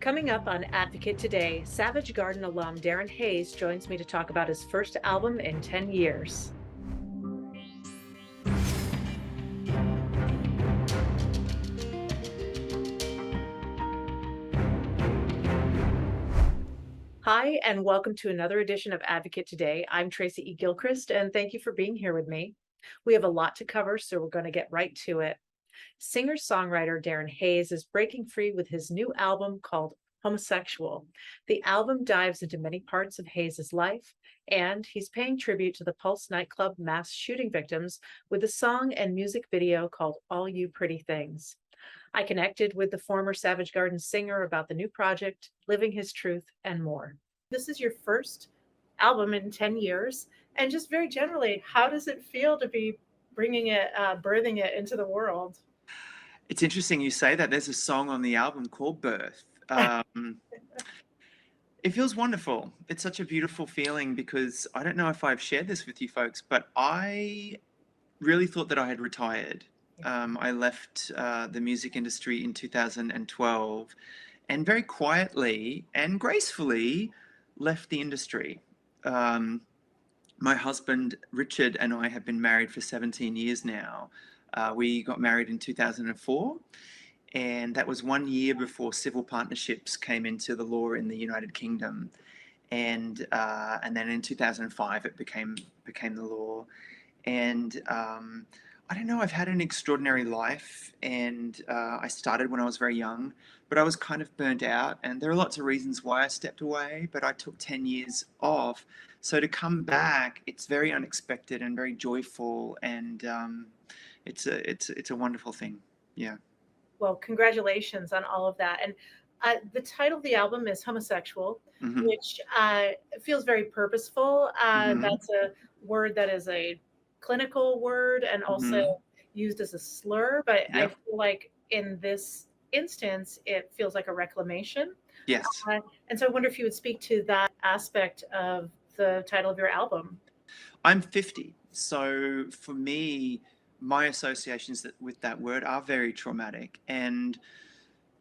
Coming up on Advocate Today, Savage Garden alum Darren Hayes joins me to talk about his first album in 10 years. Hi, and welcome to another edition of Advocate Today. I'm Tracy E. Gilchrist, and thank you for being here with me. We have a lot to cover, so we're going to get right to it. Singer-songwriter Darren Hayes is breaking free with his new album called Homosexual. The album dives into many parts of Hayes's life, and he's paying tribute to the Pulse nightclub mass shooting victims with a song and music video called All You Pretty Things. I connected with the former Savage Garden singer about the new project, living his truth, and more. This is your first album in 10 years. And just very generally, how does it feel to be bringing it, birthing it into the world? It's interesting you say that. There's a song on the album called Birth. It feels wonderful. It's such a beautiful feeling because I don't know if I've shared this with you folks, but I really thought that I had retired. I left the music industry in 2012 and very quietly and gracefully left the industry. Um, my husband, Richard, and I have been married for 17 years now. We got married in 2004, and that was 1 year before civil partnerships came into the law in the United Kingdom. And then in 2005 it became the law. And I don't know, I've had an extraordinary life, and I started when I was very young, but I was kind of burnt out, and there are lots of reasons why I stepped away, but I took 10 years off. So to come back, it's very unexpected and very joyful, and it's a wonderful thing. Yeah. Well, congratulations on all of that. And the title of the album is Homosexual, Hmm. which feels very purposeful. Hmm. That's a word that is a clinical word and also Hmm. used as a slur. But I Yep. feel like in this instance, it feels like a reclamation. Yes. And so I wonder if you would speak to that aspect of the title of your album. I'm 50. So for me, my associations with that word are very traumatic. And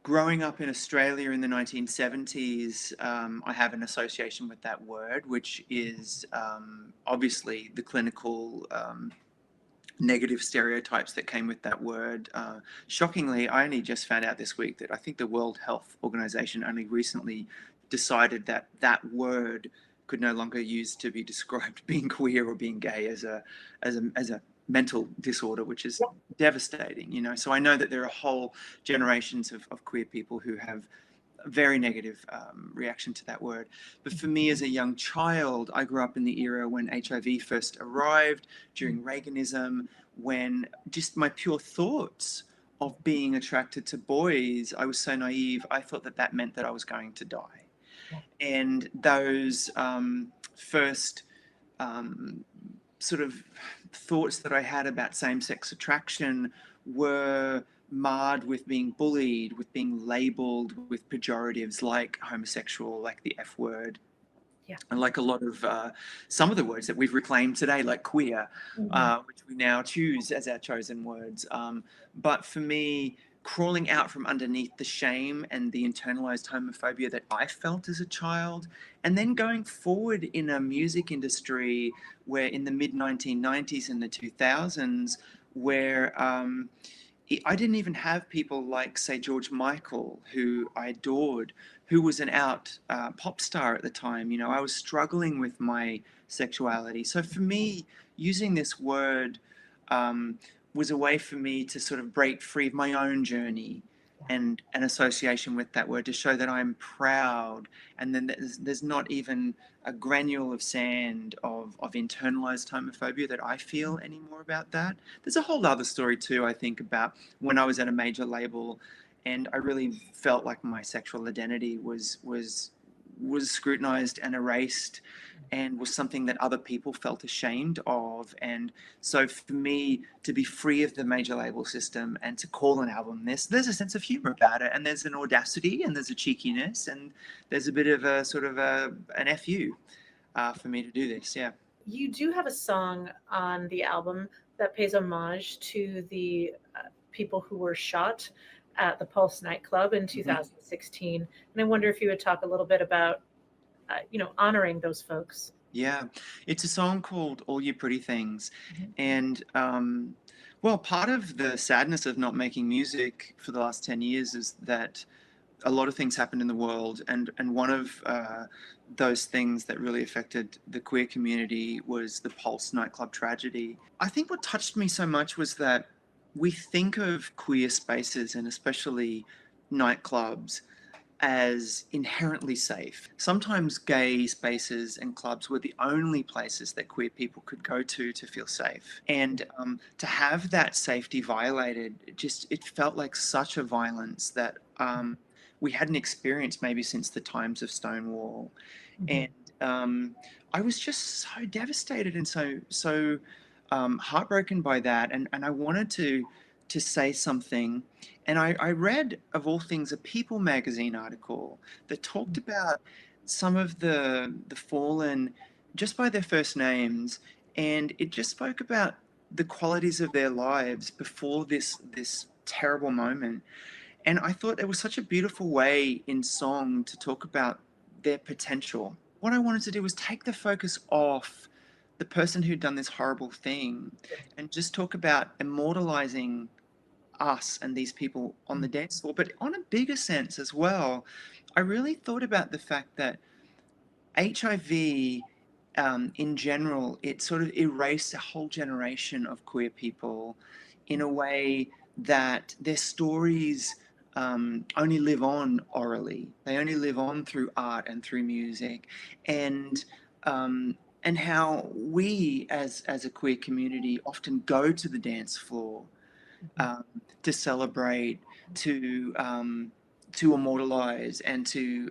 growing up in Australia in the 1970s, I have an association with that word, which is obviously the clinical negative stereotypes that came with that word. Shockingly, I only just found out this week that I think the World Health Organization only recently decided that that word could no longer use to be described being queer or being gay as a mental disorder, which is devastating. So I know that there are whole generations of queer people who have very negative reaction to that word. But for me, as a young child, I grew up in the era when HIV first arrived, during Reaganism, when just my pure thoughts of being attracted to boys, I was so naive, I thought that that meant that I was going to die. And those first um, sort of thoughts that I had about same sex attraction were marred with being bullied, with being labeled with pejoratives like homosexual, like the F word, Yeah. and like a lot of some of the words that we've reclaimed today, like queer, Mhm. which we now choose as our chosen words. But for me, crawling out from underneath the shame and the internalized homophobia that I felt as a child, and then going forward in a music industry where in the mid 1990s and the 2000s, where I didn't even have people like, say, George Michael, who I adored, who was an out pop star at the time. I was struggling with my sexuality. So for me, using this word um, was a way for me to sort of break free of my own journey and an association with that word to show that I'm proud. And then there's not even a granule of sand of internalized homophobia that I feel anymore about that. There's a whole other story too, I think, about when I was at a major label and I really felt like my sexual identity was scrutinized and erased and was something that other people felt ashamed of. And so for me to be free of the major label system and to call an album this, there's a sense of humor about it, and there's an audacity and there's a cheekiness and there's a bit of a sort of an FU for me to do this. Yeah. You do have a song on the album that pays homage to the people who were shot at the Pulse nightclub in Mhm. 2016. And I wonder if you would talk a little bit about, honoring those folks. Yeah, it's a song called "All You Pretty Things," Mhm. and well, part of the sadness of not making music for the last 10 years is that a lot of things happened in the world, and one of those things that really affected the queer community was the Pulse nightclub tragedy. I think what touched me so much was that we think of queer spaces, and especially nightclubs, as inherently safe. Sometimes gay spaces and clubs were the only places that queer people could go to feel safe. And to have that safety violated, it felt like such a violence that we hadn't experienced maybe since the times of Stonewall. And Mhm. um, I was just so devastated and so heartbroken by that. And I wanted to say something. And I read, of all things, a People magazine article that talked about some of the fallen just by their first names, and it just spoke about the qualities of their lives before this terrible moment. And I thought it was such a beautiful way in song to talk about their potential. What I wanted to do was take the focus off the person who'd done this horrible thing and just talk about immortalizing us and these people on the dance floor. But on a bigger sense as well, I really thought about the fact that HIV, in general, it sort of erased a whole generation of queer people in a way that their stories only live on orally. They only live on through art and through music, and um, and how we as a queer community often go to the dance floor Mhm. um, to celebrate, to immortalize, and to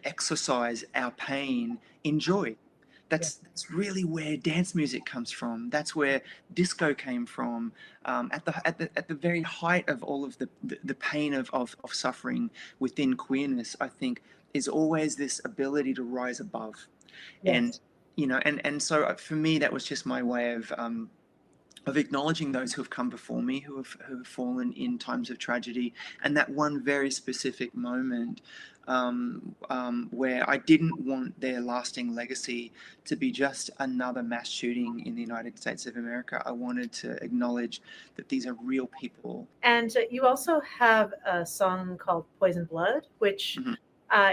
exercise our pain in joy. Yeah. That's really where dance music comes from. That's where disco came from. At the very height of all of the pain of suffering within queerness, I think, is always this ability to rise above. And Yes. and so for me, that was just my way of acknowledging those who have come before me, who have fallen in times of tragedy, and that one very specific moment where I didn't want their lasting legacy to be just another mass shooting in the United States of America. I wanted to acknowledge that these are real people. And you also have a song called Poison Blood, which Mhm.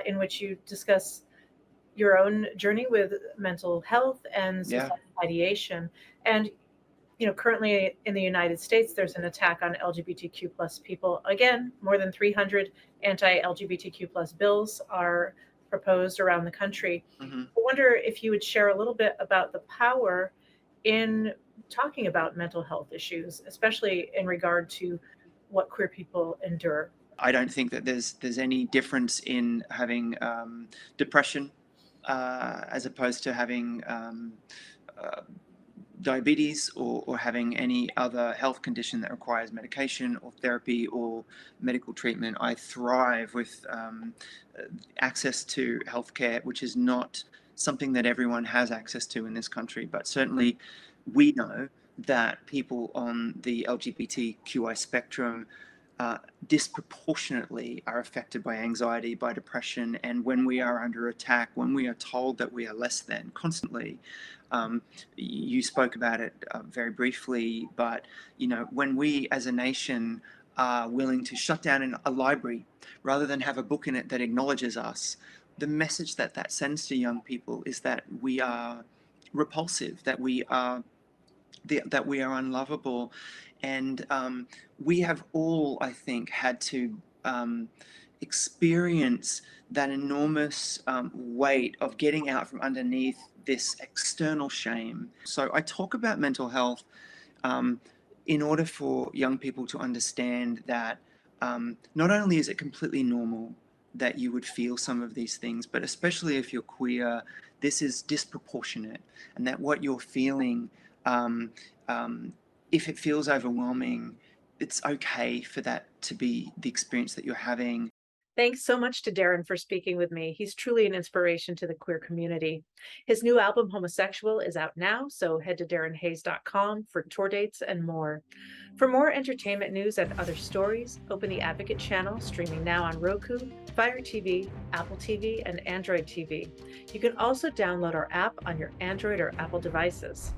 in which you discuss your own journey with mental health and Yeah. suicidal ideation. And currently in the United States, there's an attack on LGBTQ plus people. Again, more than 300 anti-LGBTQ plus bills are proposed around the country. Hmm. I wonder if you would share a little bit about the power in talking about mental health issues, especially in regard to what queer people endure. I don't think that there's any difference in having depression as opposed to having uh, diabetes or having any other health condition that requires medication or therapy or medical treatment. I thrive with access to healthcare, which is not something that everyone has access to in this country. But certainly, we know that people on the LGBTQI spectrum uh, disproportionately are affected by anxiety, by depression, and when we are under attack, when we are told that we are less than constantly. Um, you spoke about it very briefly, but when we as a nation are willing to shut down a library rather than have a book in it that acknowledges us, the message that that sends to young people is that we are repulsive, that we are unlovable, and we have all, I think, had to experience that enormous weight of getting out from underneath this external shame. So I talk about mental health um, in order for young people to understand that not only is it completely normal that you would feel some of these things, but especially if you're queer, this is disproportionate, and that what you're feeling, um, um, if it feels overwhelming, it's okay for that to be the experience that you're having. Thanks so much to Darren for speaking with me. He's truly an inspiration to the queer community. His new album, Homosexual, is out now, so head to darrenhayes.com for tour dates and more. For more entertainment news and other stories, open the Advocate channel, streaming now on Roku, Fire TV, Apple TV, and Android TV. You can also download our app on your Android or Apple devices.